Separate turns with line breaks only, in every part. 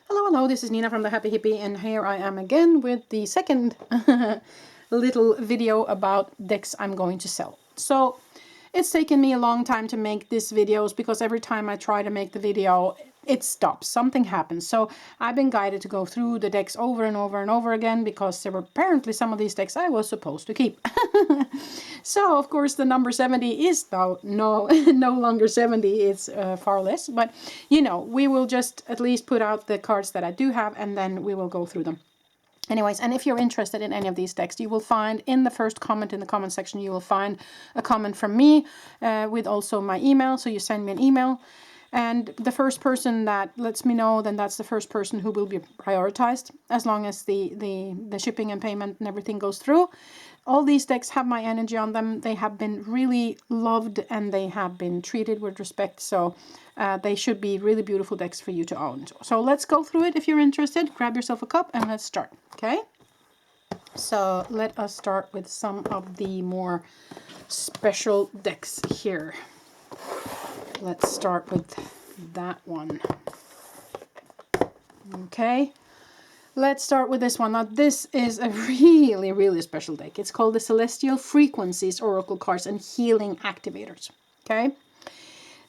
Hello, this is Nina from the Happy Hippie, and here I am again with the second little video about decks I'm going to sell. So it's taken me a long time to make these videos because every time I try to make the video, it stops. Something happens. So I've been guided to go through the decks over and over and over again because there were apparently some of these decks I was supposed to keep. So of course the number 70 is no longer 70. It's far less. But you know, we will just at least put out the cards that I do have, and then we will go through them. Anyways, and if you're interested in any of these decks, you will find in the first comment in the comment section, you will find a comment from me with also my email. So you send me an email, and the first person that lets me know, then that's the first person who will be prioritized as long as the shipping and payment and everything goes through. All these decks have my energy on them. They have been really loved and they have been treated with respect. So they should be really beautiful decks for you to own. So let's go through it. If you're interested, grab yourself a cup and let's start. Okay. So let us start with some of the more special decks here. Let's start with that one. Okay. Let's start with this one. Now, this is a really, really special deck. It's called the Celestial Frequencies Oracle Cards and Healing Activators. Okay.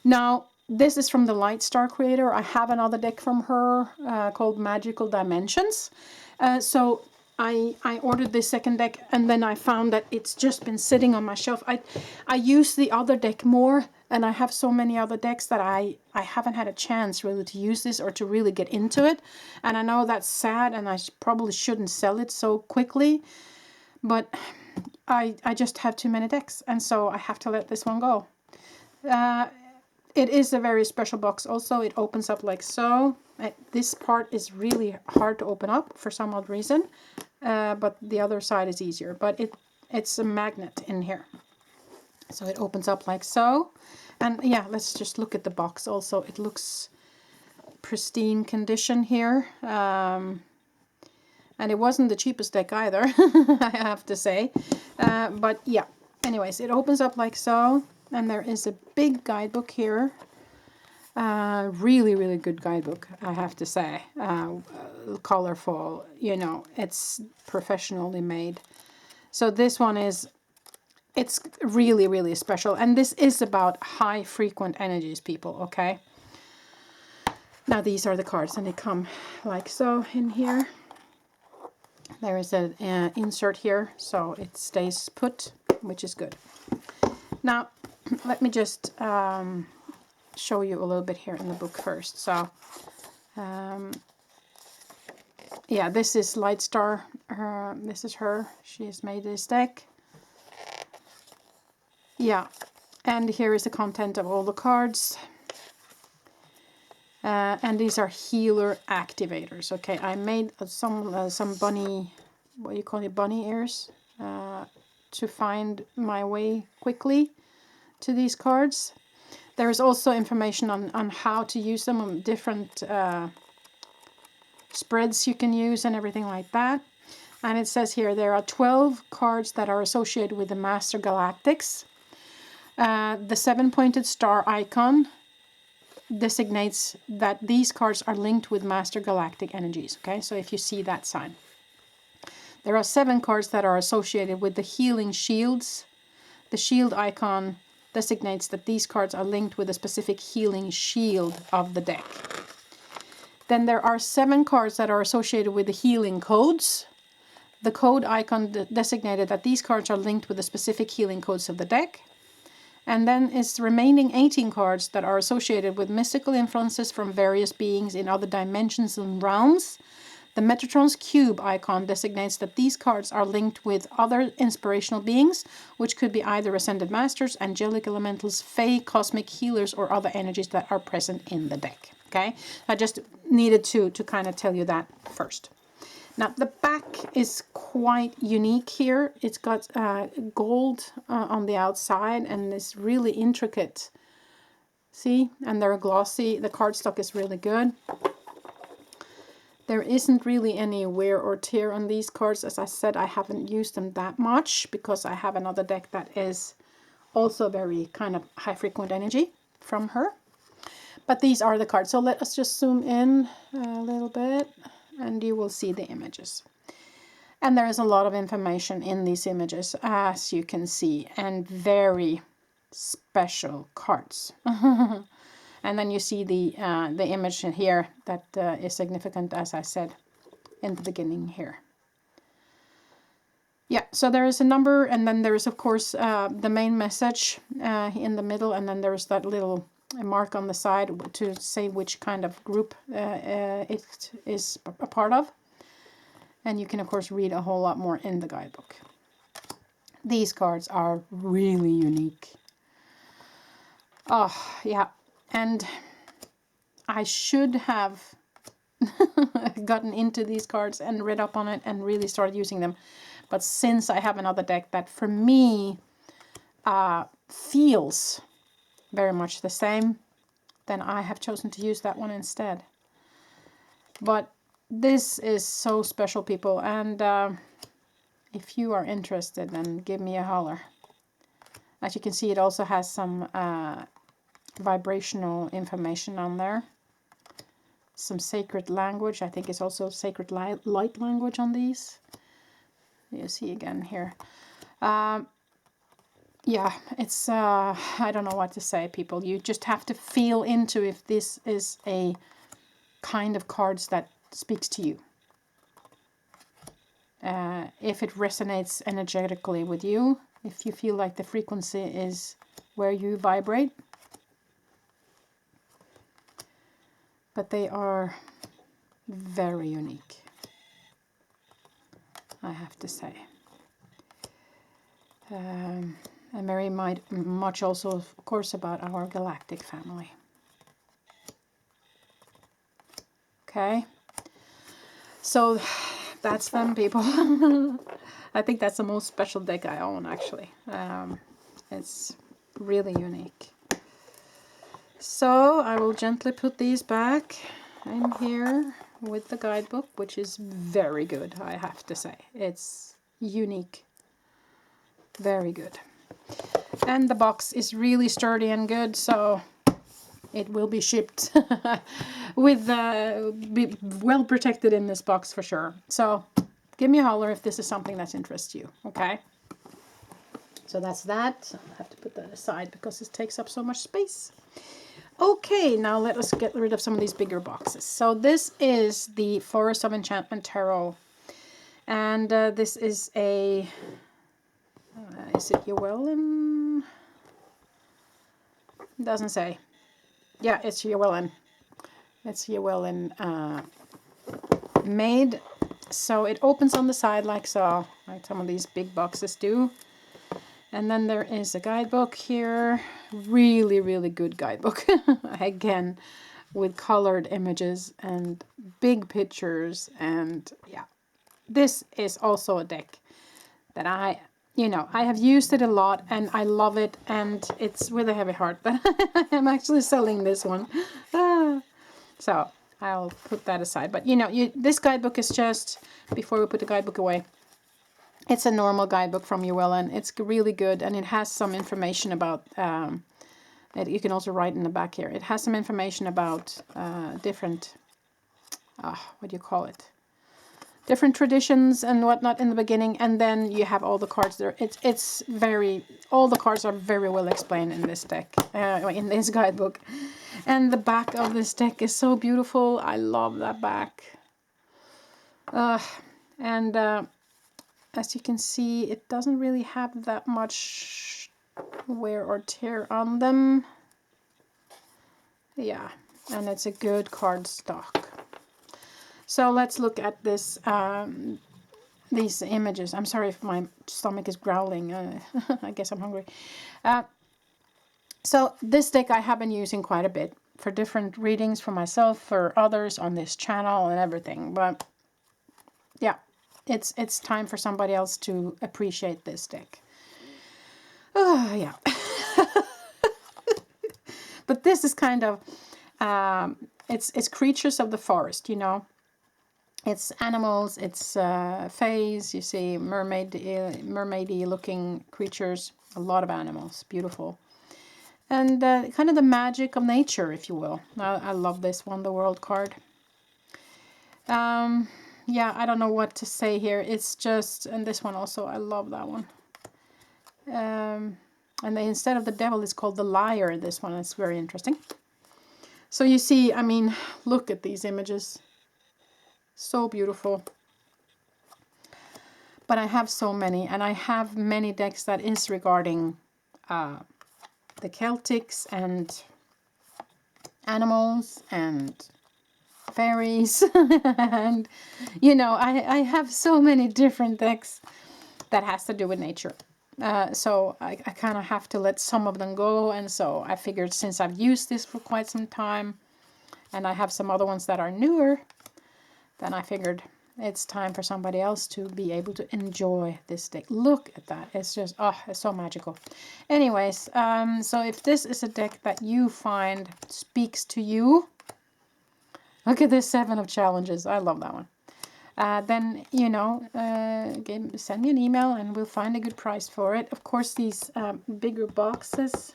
Now, this is from the Light Star creator. I have another deck from her called Magical Dimensions. So I ordered this second deck, and then I found that it's just been sitting on my shelf. I use the other deck more, and I have so many other decks that I haven't had a chance really to use this or to really get into it. And I know that's sad, and I probably shouldn't sell it so quickly, but I just have too many decks, and so I have to let this one go. It is a very special box also. It opens up like so. This part is really hard to open up for some odd reason, but the other side is easier. But it's a magnet in here. So it opens up like so. And yeah, let's just look at the box also. It looks pristine condition here. And it wasn't the cheapest deck either, I have to say. But yeah, anyways, it opens up like so. And there is a big guidebook here. Really, really good guidebook, I have to say. Colorful, you know, it's professionally made. So this one it's really, really special. And this is about high frequent energies, people, okay? Now these are the cards, and they come like so in here. There is an insert here, so it stays put, which is good. Now, let me just show you a little bit here in the book first. So, yeah, this is Light Star. This is her. She has made this deck. Yeah, and here is the content of all the cards. And these are healer activators. Okay, I made some bunny, what do you call it, bunny ears, to find my way quickly to these cards. There is also information on how to use them, on different spreads you can use and everything like that. And it says here there are 12 cards that are associated with the Master Galactics. The 7-pointed star icon designates that these cards are linked with Master Galactic energies. Okay, so if you see that sign. There are 7 cards that are associated with the healing shields. The shield icon designates that these cards are linked with a specific healing shield of the deck. Then there are 7 cards that are associated with the healing codes. The code icon designated that these cards are linked with the specific healing codes of the deck. And then it's the remaining 18 cards that are associated with mystical influences from various beings in other dimensions and realms. The Metatron's Cube icon designates that these cards are linked with other inspirational beings, which could be either Ascended Masters, Angelic Elementals, Fae, Cosmic Healers, or other energies that are present in the deck. Okay, I just needed to kind of tell you that first. Now, the back is quite unique here. It's got gold on the outside and this really intricate. See, and they're glossy. The cardstock is really good. There isn't really any wear or tear on these cards. As I said, I haven't used them that much because I have another deck that is also very kind of high frequent energy from her. But these are the cards. So let us just zoom in a little bit and you will see the images. And there is a lot of information in these images, as you can see, and very special cards. And then you see the image here that is significant, as I said in the beginning here. Yeah, so there is a number, and then there is, of course, the main message in the middle, and then there's that little mark on the side to say which kind of group it is a part of. And you can, of course, read a whole lot more in the guidebook. These cards are really unique. Oh, yeah. And I should have gotten into these cards and read up on it and really started using them. But since I have another deck that for me feels very much the same, then I have chosen to use that one instead. But this is so special, people. And if you are interested, then give me a holler. As you can see, it also has some vibrational information on there. Some sacred language. I think it's also sacred light language on these. You see again here. Yeah, it's, I don't know what to say, people. You just have to feel into if this is a kind of cards that speaks to you. If it resonates energetically with you, if you feel like the frequency is where you vibrate. But they are very unique, I have to say. And very much also, of course, about our galactic family. Okay, so that's them, people. I think that's the most special deck I own, actually. It's really unique. So I will gently put these back in here with the guidebook, which is very good, I have to say. It's unique. Very good. And the box is really sturdy and good, so it will be shipped with be well protected in this box for sure. So give me a holler if this is something that interests you, okay? So that's that. I have to put that aside because it takes up so much space. Okay, now let us get rid of some of these bigger boxes. So this is the Forest of Enchantment Tarot. And this is a... is it Llewellyn? Doesn't say. Yeah, it's Llewellyn. It's Llewellyn made. So it opens on the side like so, like some of these big boxes do. And then there is a guidebook here. Really, really good guidebook. Again, with colored images and big pictures. And yeah, this is also a deck that I have used it a lot and I love it. And it's with a heavy heart that I'm actually selling this one. So I'll put that aside. But this guidebook is just, before we put the guidebook away, it's a normal guidebook from Llewellyn. It's really good, and it has some information about, you can also write in the back here. It has some information about different, what do you call it? Different traditions and whatnot in the beginning, and then you have all the cards there. All the cards are very well explained in this deck, in this guidebook. And the back of this deck is so beautiful. I love that back. As you can see, it doesn't really have that much wear or tear on them. Yeah, and it's a good card stock. So let's look at this, these images. I'm sorry if my stomach is growling. I guess I'm hungry. So this deck I have been using quite a bit for different readings for myself, for others on this channel and everything. But yeah. It's time for somebody else to appreciate this deck. Oh, yeah. But this is kind of, it's creatures of the forest, It's animals, it's fays, you see mermaidy looking creatures, a lot of animals, beautiful. And kind of the magic of nature, if you will. I love this one, the World card. Yeah, I don't know what to say here. It's just, and this one also, I love that one. And they, instead of the devil, it's called the liar. This one is very interesting. So you see, I mean, look at these images. So beautiful. But I have so many, and I have many decks that is regarding the Celtics and animals and fairies. And, you know, I have so many different decks that has to do with nature. So I kind of have to let some of them go. And so I figured, since I've used this for quite some time, and I have some other ones that are newer, then I figured it's time for somebody else to be able to enjoy this deck. Look at that. It's just, oh, it's so magical. Anyways, so if this is a deck that you find speaks to you, look at this 7 of challenges. I love that one. Then, you know, send me an email and we'll find a good price for it. Of course, these bigger boxes,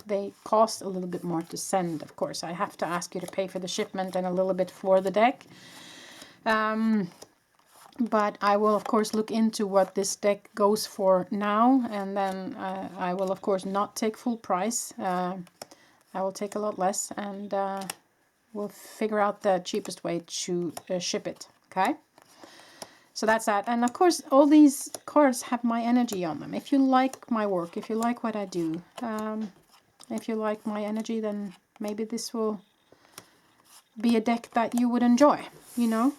they cost a little bit more to send. Of course, I have to ask you to pay for the shipment and a little bit for the deck. But I will, of course, look into what this deck goes for now. And then I will, of course, not take full price. I will take a lot less, and we'll figure out the cheapest way to ship it. Okay? So that's that. And of course, all these cards have my energy on them. If you like my work, if you like what I do, if you like my energy, then maybe this will be a deck that you would enjoy, you know?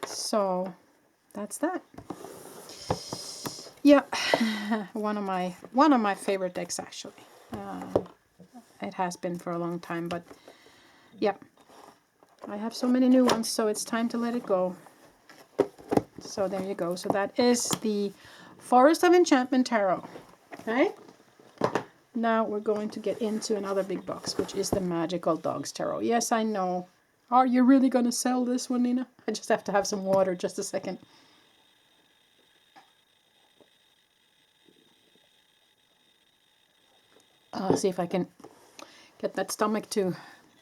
So that's that. Yeah, one of my favorite decks, actually. It has been for a long time, but yeah, I have so many new ones, so it's time to let it go. So there you go. So that is the Forest of Enchantment Tarot. Okay. Now we're going to get into another big box, which is the Magical Dogs Tarot. Yes, I know. Are you really going to sell this one, Nina? I just have to have some water. Just a second. See if I can get that stomach to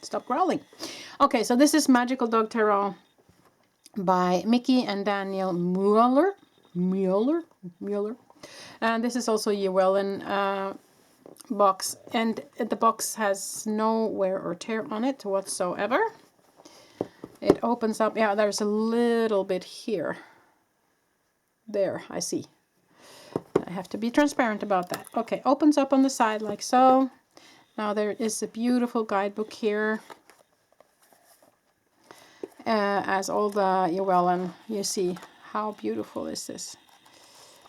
stop growling. Okay, so this is Magical Dog Tarot by Mickey and Daniel Mueller. And this is also a Llewellyn box. And the box has no wear or tear on it whatsoever. It opens up. Yeah, there's a little bit here. There, I see. I have to be transparent about that. Okay, opens up on the side like so. Now there is a beautiful guidebook here. As all the Llewellyn, you see how beautiful is this.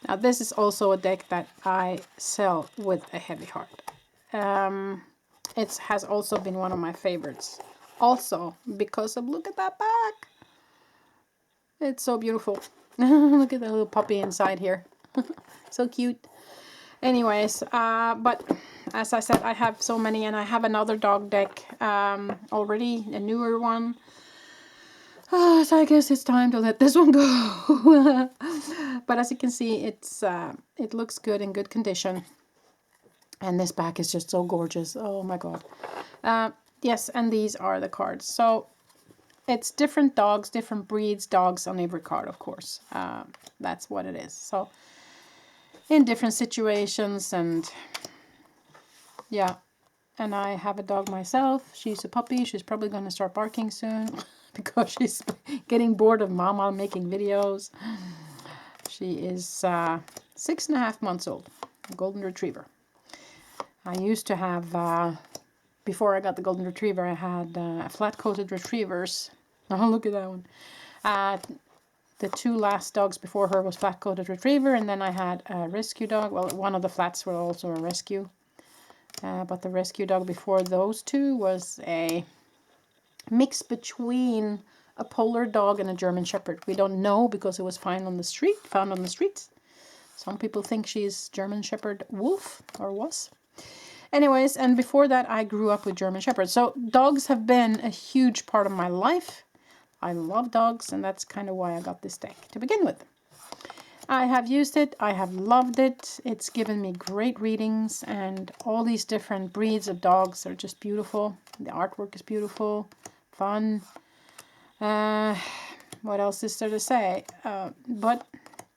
Now this is also a deck that I sell with a heavy heart. It has also been one of my favorites. Also because of, look at that back. It's so beautiful. Look at the little puppy inside here. So cute. Anyways, but as I said, I have so many, and I have another dog deck already, a newer one. So I guess it's time to let this one go. But as you can see, it looks good, in good condition. And this back is just so gorgeous. Oh my god. Yes, and these are the cards. So it's different dogs, different breeds, dogs on every card, of course. That's what it is. So in different situations, and yeah. And I have a dog myself. She's a puppy. She's probably going to start barking soon because she's getting bored of Mama making videos. She is 6.5 months old, a golden retriever. I used to have, before I got the golden retriever, I had flat-coated retrievers. Oh, look at that one. The 2 last dogs before her was flat-coated retriever, and then I had a rescue dog. Well, one of the flats were also a rescue. But the rescue dog before those 2 was a mix between a polar dog and a German Shepherd. We don't know because it was found on the streets. Some people think she's German Shepherd wolf, or was. Anyways, and before that I grew up with German Shepherds. So dogs have been a huge part of my life. I love dogs, and that's kind of why I got this deck to begin with. I have used it. I have loved it. It's given me great readings, and all these different breeds of dogs are just beautiful. The artwork is beautiful, fun. What else is there to say? But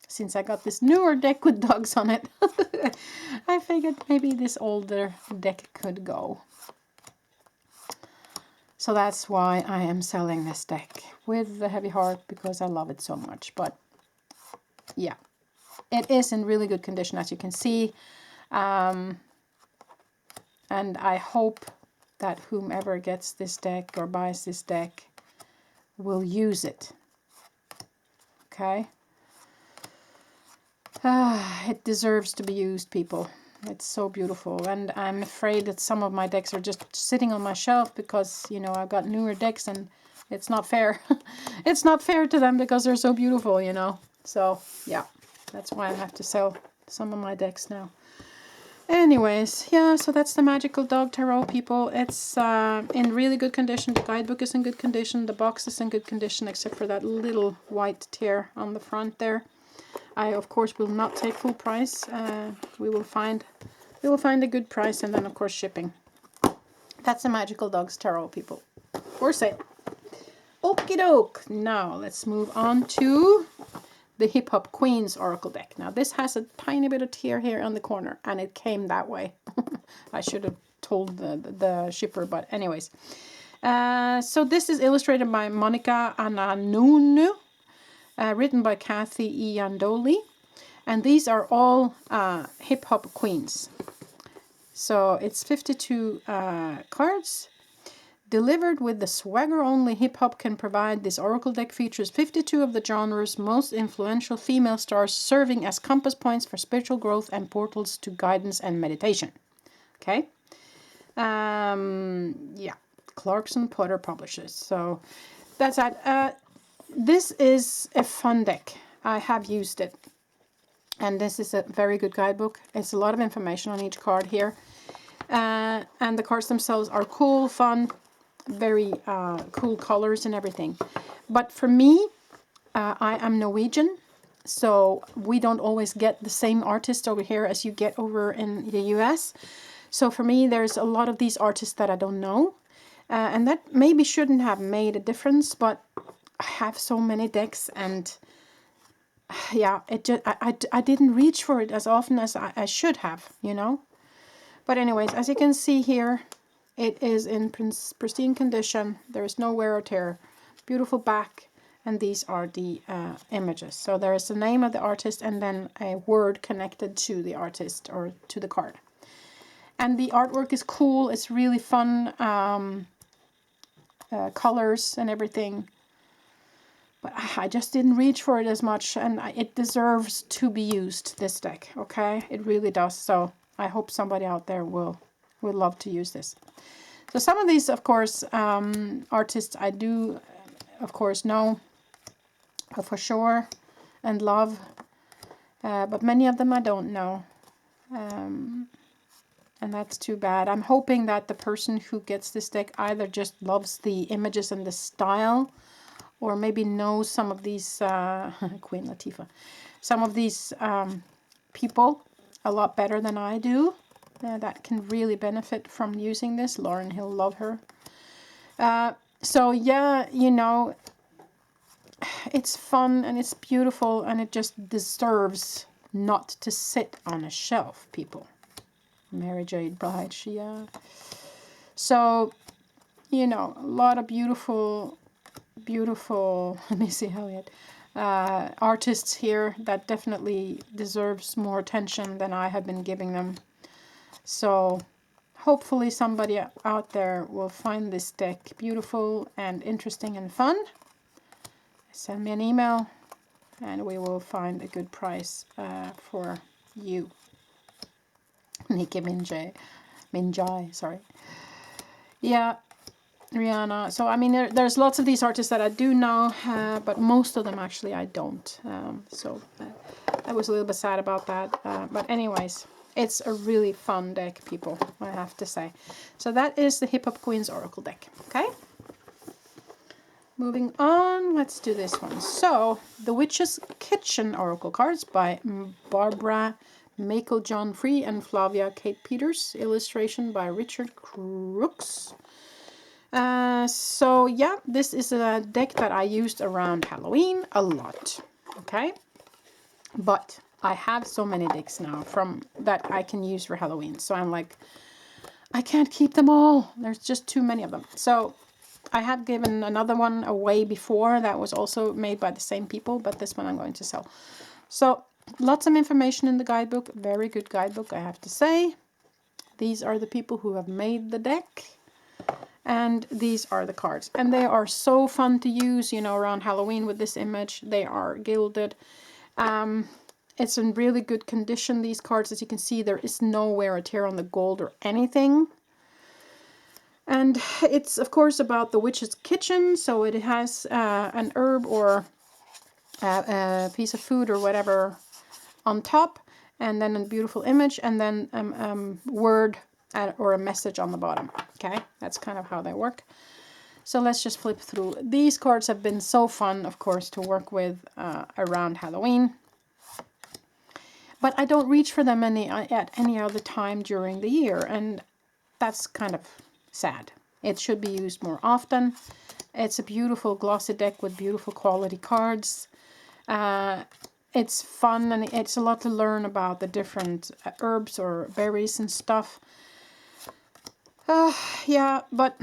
since I got this newer deck with dogs on it, I figured maybe this older deck could go. So that's why I am selling this deck with the heavy heart, because I love it so much. But yeah, it is in really good condition, as you can see. And I hope that whomever gets this deck or buys this deck will use it. Okay? It deserves to be used, people. It's so beautiful. And I'm afraid that some of my decks are just sitting on my shelf because, you know, I've got newer decks and it's not fair. It's not fair to them because they're so beautiful, you know. So, yeah, that's why I have to sell some of my decks now. Anyways, yeah, so that's the Magical Dog Tarot, people. It's in really good condition. The guidebook is in good condition. The box is in good condition, except for that little white tear on the front there. I, of course, will not take full price. We will find a good price, and then, of course, shipping. That's the Magical Dogs Tarot, people. For sale. Okie doke. Now, let's move on to the Hip Hop Queens Oracle deck. Now, this has a tiny bit of tear here on the corner, and it came that way. I should have told the shipper, but anyways. So this is illustrated by Monica Ananunu. Written by Kathy Iandoli, and these are all hip hop queens. So it's 52 cards. Delivered with the swagger only hip hop can provide, this oracle deck features 52 of the genre's most influential female stars, serving as compass points for spiritual growth and portals to guidance and meditation. Okay. Yeah. Clarkson Potter Publishers. So that's that. This is a fun deck. I have used it. And this is a very good guidebook. It's a lot of information on each card here. And the cards themselves are cool, fun, very cool colors and everything. But for me, I am Norwegian. So we don't always get the same artist over here as you get over in the US. So for me, there's a lot of these artists that I don't know. And that maybe shouldn't have made a difference, but I have so many decks, and yeah, it just I didn't reach for it as often as I should have, you know. But anyways, as you can see here, it is in pristine condition. There is no wear or tear. Beautiful back, and these are the images. So there is the name of the artist and then a word connected to the artist or to the card. And the artwork is cool. It's really fun, colors and everything. But I just didn't reach for it as much, and it deserves to be used, this deck, okay? It really does. So I hope somebody out there will love to use this. So some of these, of course, artists I do, of course, know for sure and love. But many of them I don't know. And that's too bad. I'm hoping that the person who gets this deck either just loves the images and the style, or maybe knows some of these, Queen Latifah, some of these people a lot better than I do, that can really benefit from using this. Lauren Hill, love her. So yeah, you know, it's fun and it's beautiful, and it just deserves not to sit on a shelf, people. Mary Jade Blige, yeah. So, you know, a lot of beautiful, Missy Elliott, artists here that definitely deserves more attention than I have been giving them. So hopefully somebody out there will find this deck beautiful and interesting and fun. Send me an email and we will find a good price for you. Nicki Minaj, sorry. Yeah, Rihanna. So I mean, there's lots of these artists that I do know, but most of them actually I don't. So I was a little bit sad about that. But anyways, it's a really fun deck, people, I have to say. So that is the Hip Hop Queens Oracle deck. Okay. moving on, let's do this one. So, The Witch's Kitchen Oracle Cards by Barbara Makel-John Free and Flavia Kate Peters. Illustration by Richard Crooks. So yeah, this is a deck that I used around Halloween a lot. Okay, but I have so many decks now from that I can use for Halloween. So I'm like, I can't keep them all. There's just too many of them. So I have given another one away before that was also made by the same people, but this one I'm going to sell. So lots of information in the guidebook. Very good guidebook, I have to say. These are the people who have made the deck. And these are the cards. And they are so fun to use, you know, around Halloween with this image. They are gilded. It's in really good condition, these cards. As you can see, there is no wear or tear on the gold or anything. And it's, of course, about the witch's kitchen. So it has an herb or a piece of food or whatever on top. And then a beautiful image. And then word or a message on the bottom. Okay, that's kind of how they work. So let's just flip through. These cards have been so fun, of course, to work with around Halloween. But I don't reach for them at any other time during the year, and that's kind of sad. It should be used more often. It's a beautiful glossy deck with beautiful quality cards. It's fun, and it's a lot to learn about the different herbs or berries and stuff. Yeah, but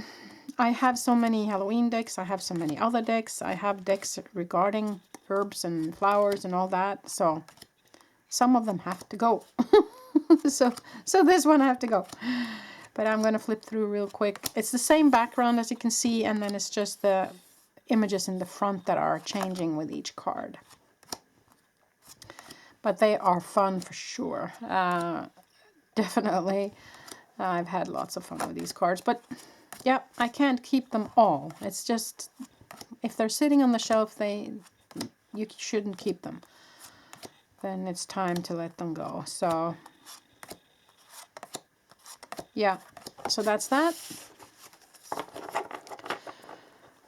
I have so many Halloween decks. I have so many other decks. I have decks regarding herbs and flowers and all that. So some of them have to go. so this one I have to go. But I'm going to flip through real quick. It's the same background as you can see. And then it's just the images in the front that are changing with each card. But they are fun for sure. Definitely. I've had lots of fun with these cards, but yeah, I can't keep them all. It's just, if they're sitting on the shelf, you shouldn't keep them. Then it's time to let them go. So yeah, so that's that.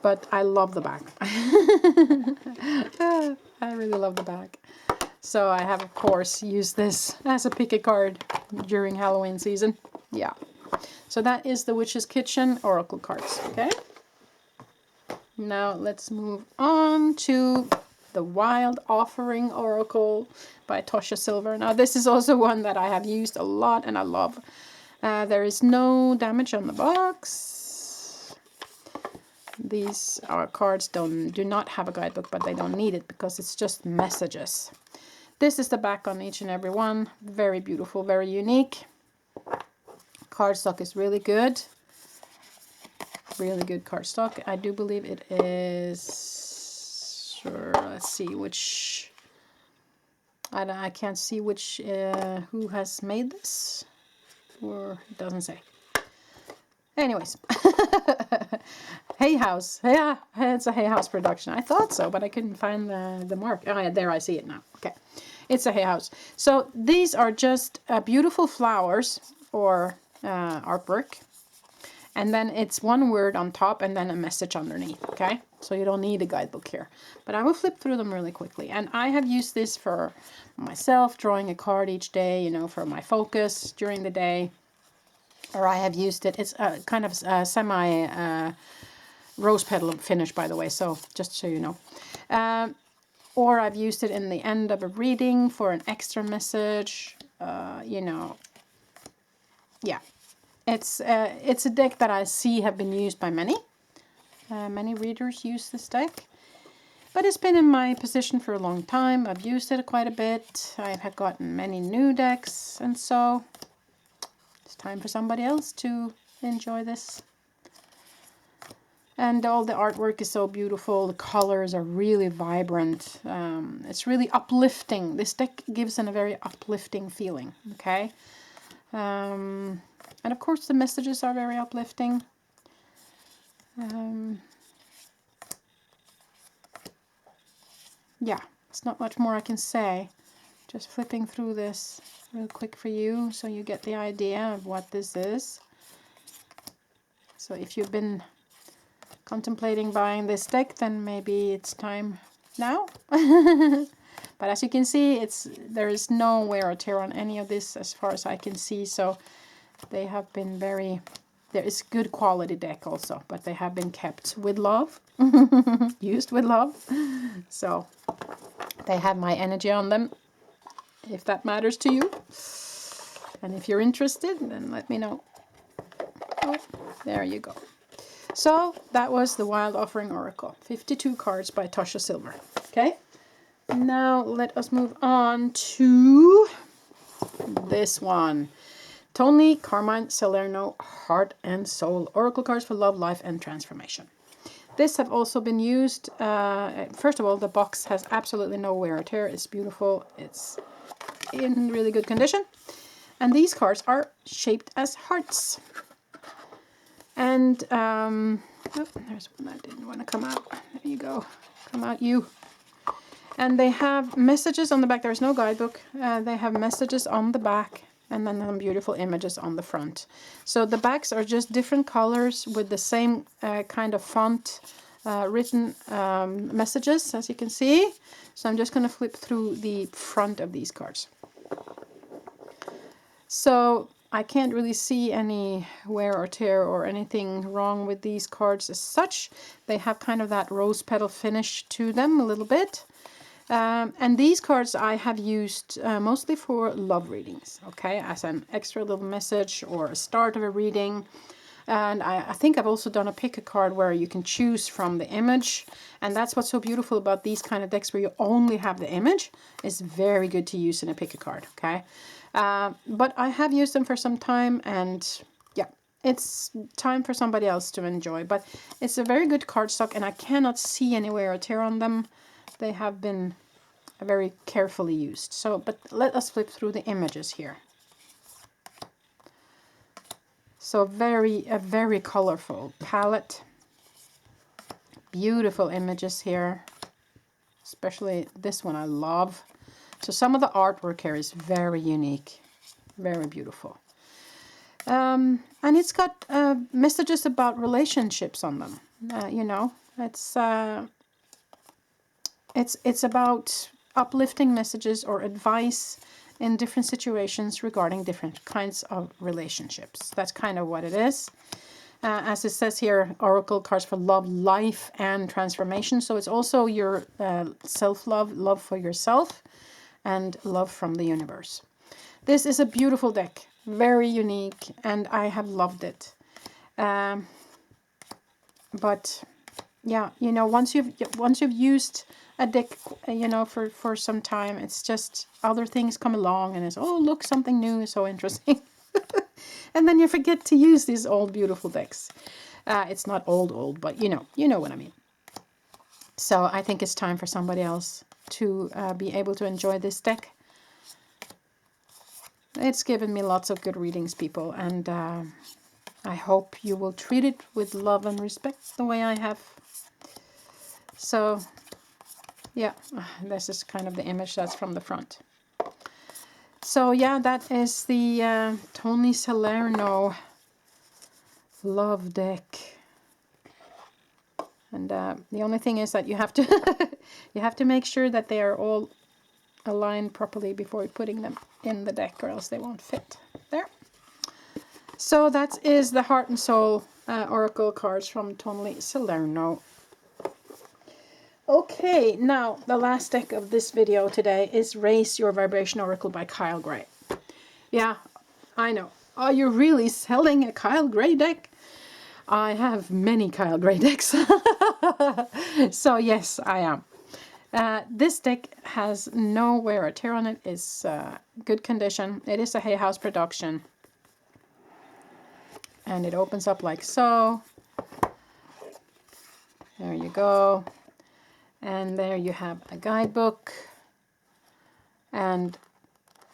But I love the back. I really love the back. So I have, of course, used this as a pick a card during Halloween season. Yeah. So that is the Witch's Kitchen Oracle cards. Okay. Now let's move on to the Wild Offering Oracle by Tosha Silver. Now this is also one that I have used a lot and I love. There is no damage on the box. These cards do not have a guidebook, but they don't need it because it's just messages. This is the back on each and every one. Very beautiful, very unique. Cardstock is really good. Really good cardstock. I do believe it is... Sure, let's see which... I can't see which... who has made this. Or it doesn't say. Anyways. Hay House. Yeah, it's a Hay House production. I thought so, but I couldn't find the mark. Oh, yeah, there I see it now. Okay. It's a Hay House. So these are just beautiful flowers or artwork. And then it's one word on top and then a message underneath. Okay. So you don't need a guidebook here. But I will flip through them really quickly. And I have used this for myself, drawing a card each day, you know, for my focus during the day. Or I have used it. It's kind of semi rose petal finish, by the way. So just so you know. Or I've used it in the end of a reading for an extra message. You know, yeah, it's a deck that I see have been used by many. Many readers use this deck, but it's been in my possession for a long time. I've used it quite a bit. I have gotten many new decks, and so it's time for somebody else to enjoy this. And all the artwork is so beautiful. The colors are really vibrant. It's really uplifting. This deck gives a very uplifting feeling. Okay. And of course the messages are very uplifting. Yeah, it's not much more I can say. Just flipping through this real quick for you so you get the idea of what this is. So if you've been contemplating buying this deck, then maybe it's time now. But as you can see, there is no wear or tear on any of this as far as I can see. So they have been there is good quality deck also, but they have been kept with love, used with love. So they have my energy on them, if that matters to you. And if you're interested, then let me know. Oh, there you go. So that was the Wild Offering Oracle, 52 cards by Tasha Silver. Okay. Now let us move on to this one. Tony Carmine Salerno, Heart and Soul Oracle cards for love, life, and transformation. This have also been used. First of all, the box has absolutely no wear or tear. It's beautiful. It's in really good condition. And these cards are shaped as hearts. And oh, there's one that didn't want to come out. There you go. Come out, you. And they have messages on the back. There's no guidebook. They have messages on the back and then some beautiful images on the front. So the backs are just different colors with the same kind of font written messages, as you can see. So I'm just going to flip through the front of these cards. So I can't really see any wear or tear or anything wrong with these cards as such. They have kind of that rose petal finish to them a little bit. And these cards I have used mostly for love readings, okay, as an extra little message or a start of a reading. And I think I've also done a pick a card where you can choose from the image. And that's what's so beautiful about these kind of decks where you only have the image. It's very good to use in a pick a card, okay. But I have used them for some time, and yeah, it's time for somebody else to enjoy. But it's a very good cardstock, and I cannot see any wear or tear on them. They have been very carefully used. So, but let us flip through the images here. So a very colorful palette. Beautiful images here. Especially this one I love. So some of the artwork here is very unique. Very beautiful. And it's got messages about relationships on them. You know, it's about uplifting messages or advice in different situations regarding different kinds of relationships. That's kind of what it is. As it says here, Oracle cards for love, life, and transformation. So it's also your self-love, love for yourself, and love from the universe. This is a beautiful deck, very unique, and I have loved it. But yeah, you know, once you've used a deck, you know, for some time, it's just other things come along and it's, oh, look, something new is so interesting. And then you forget to use these old beautiful decks. It's not old, but you know what I mean. So I think it's time for somebody else to be able to enjoy this deck. It's given me lots of good readings, people, and I hope you will treat it with love and respect the way I have. So yeah, this is kind of the image that's from the front. So yeah, that is the Tony Salerno love deck. And the only thing is that you have to you have to make sure that they are all aligned properly before putting them in the deck, or else they won't fit there. So that is the Heart and Soul Oracle cards from Tony Salerno. Okay, now the last deck of this video today is Raise Your Vibration Oracle by Kyle Gray. Yeah, I know. Are you really selling a Kyle Gray deck? I have many Kyle Gray decks. So yes, I am. This deck has no wear or tear on it. It's good condition. It is a Hay House production. And it opens up like so. There you go. And there you have a guidebook and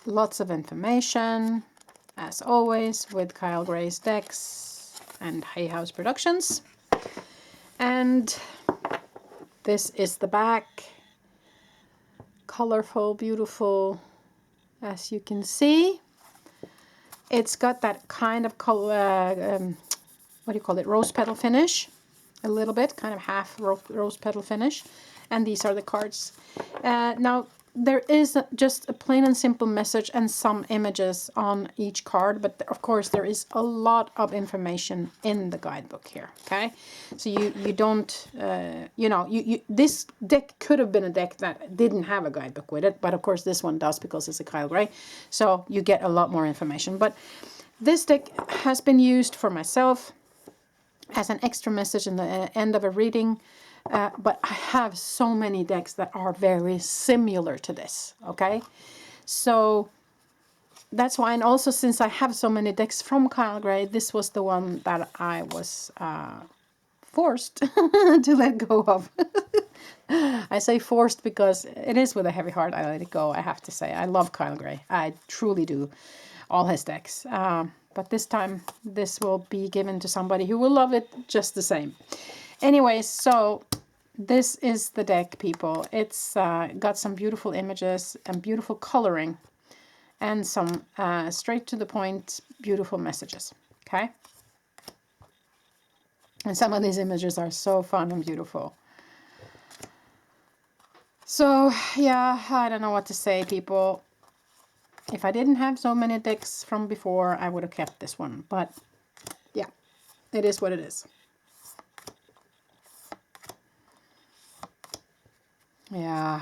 lots of information, as always, with Kyle Gray's decks and Hay House Productions. And this is the back. Colorful, beautiful, as you can see. It's got that kind of color, what do you call it, rose petal finish a little bit, kind of half rose petal finish. And these are the cards. Now, there is just a plain and simple message and some images on each card, but of course there is a lot of information in the guidebook here, okay? So you don't, you know, this deck could have been a deck that didn't have a guidebook with it, but of course this one does because it's a Kyle Gray, so you get a lot more information. But this deck has been used for myself as an extra message in the end of a reading. But I have so many decks that are very similar to this, okay? So that's why, and also since I have so many decks from Kyle Gray, this was the one that I was forced to let go of. I say forced because it is with a heavy heart I let it go, I have to say. I love Kyle Gray. I truly do. All his decks. But this time, this will be given to somebody who will love it just the same. Anyways, so this is the deck, people. It's got some beautiful images and beautiful coloring and some straight to the point, beautiful messages, okay? And some of these images are so fun and beautiful. So, yeah, I don't know what to say, people. If I didn't have so many decks from before, I would have kept this one. But, yeah, it is what it is. Yeah.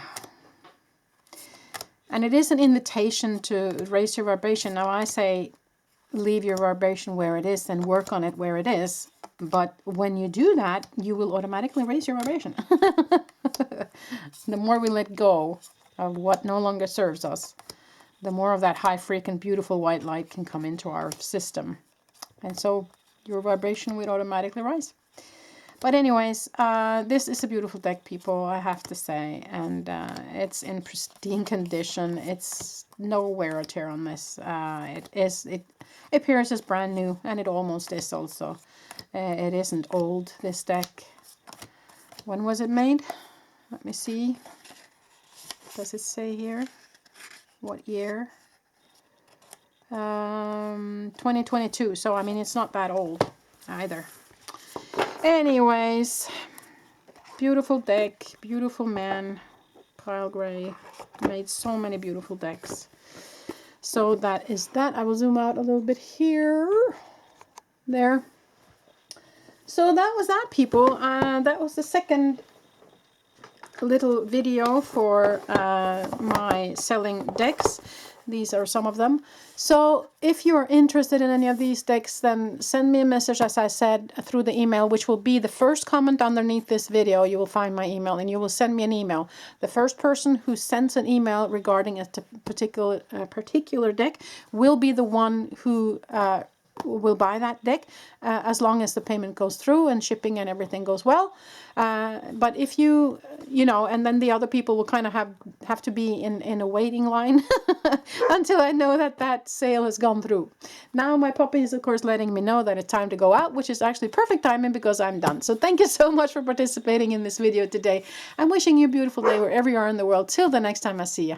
And it is an invitation to raise your vibration. Now I say leave your vibration where it is and work on it where it is. But when you do that, you will automatically raise your vibration. The more we let go of what no longer serves us, the more of that high frequent beautiful white light can come into our system. And so your vibration will automatically rise. But anyways, this is a beautiful deck, people, I have to say. And it's in pristine condition. It's no wear or tear on this. It appears as brand new, and it almost is also. It isn't old, this deck. When was it made? Let me see. Does it say here? What year? 2022. So, I mean, it's not that old either. Anyways, beautiful deck, beautiful man. Kyle Gray made so many beautiful decks. So that is that. I will zoom out a little bit here. There. So that was that, people. That was the second little video for my selling decks. These are some of them. So if you're interested in any of these decks, then send me a message, as I said, through the email, which will be the first comment underneath this video. You will find my email and you will send me an email. The first person who sends an email regarding a particular deck will be the one who will buy that deck, as long as the payment goes through and shipping and everything goes well. But if you know, and then the other people will kind of have to be in a waiting line until I know that sale has gone through. Now my puppy is, of course, letting me know that it's time to go out, which is actually perfect timing because I'm done. So thank you so much for participating in this video today. I'm wishing you a beautiful day wherever you are in the world. Till the next time I see you.